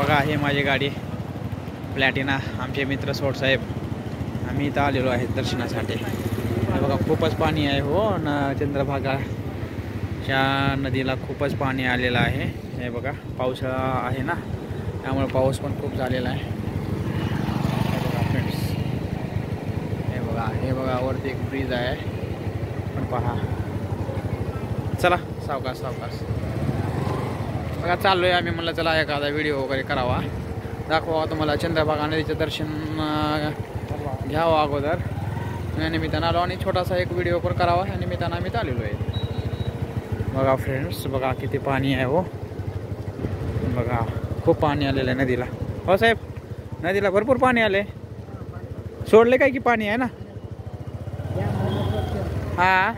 बघा हे माझी गाडी प्लॅटिना, आमचे मित्र सोडसाहेब, आम्ही इथं आलेलो आहे दर्शनासाठी। हे बघा खूपच पाणी आहे हो ना, चंद्रभागाच्या नदीला खूपच पाणी आलेलं आहे। हे बघा पावसाळा आहे ना, त्यामुळे पाऊस पण खूप झालेला आहे। हे बघा फ्रेंड्स, हे बघा वरती एक ब्रिज आहे पण पहा। चला सावकाश सावकाश बघा चाललोय आम्ही, म्हणलं चला एखादा व्हिडिओ वगैरे करावा, दाखवा तुम्हाला चंद्रभागा नदीचं दर्शन घ्यावं अगोदर, या निमित्तानं आलो आणि छोटासा एक व्हिडिओ पण करावा या निमित्तानं आम्ही आलेलो आहे। बघा फ्रेंड्स, बघा किती पाणी आहे हो, बघा खूप पाणी आलेलं आहे नदीला। हो साहेब, नदीला भरपूर पाणी आले, सोडले काय की पाणी आहे ना? हा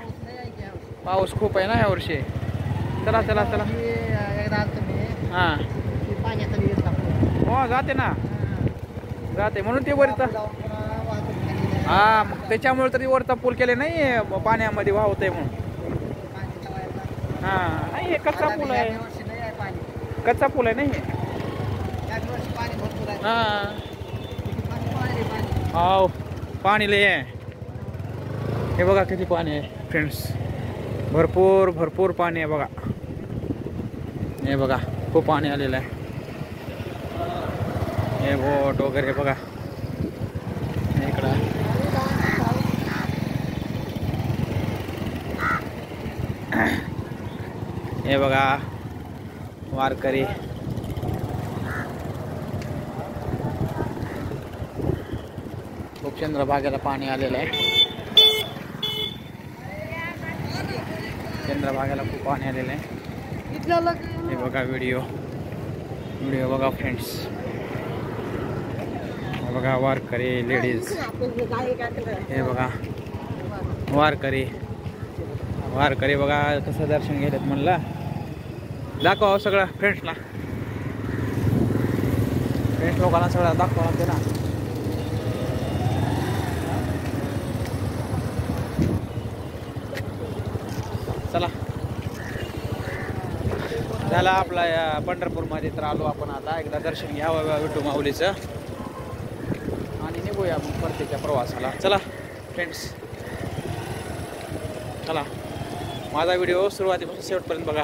पाऊस खूप आहे ना या वर्षी। चला चला चला, हां हो जाते ना, जाते म्हणून ते वरचा, हा मग त्याच्यामुळे तरी वरचा पूल केले नाही, पाण्यामध्ये वाहतंय म्हणून। हां नाही, हे कच्चा पूल आहे, कच्चा पूल आहे नाही। हां हो पाणी लय आहे, हे बघा किती पाणी आहे फ्रेंड्स, भरपूर भरपूर पाणी आहे बघा। हे बघा खूप पाणी आलेलं आहे, हे बोट वगैरे बघा इकडं। हे बघा वारकरी, खूप चंद्रभागेला पाणी आलेलं आहे, चंद्रभागेला खूप पाणी आलेलं आहे। हे बघा व्हिडिओ बघा फ्रेंड्स, हे बघा वारकरी लेडीज, हे बघा वारकरी बघा कसं दर्शन घेतात, म्हणलं दाखवा सगळं फ्रेंड्सला, फ्रेंड्स लोकांना सगळं दाखवा लागते ना। चला झाला आपला या पंढरपूरमध्ये तर आलो आपण, आता एकदा दर्शन घ्यावं विठू माऊलीचं आणि निघूया मग परतीच्या प्रवासाला। चला फ्रेंड्स, चला माझा व्हिडिओ सुरुवातीपासून शेवटपर्यंत बघा।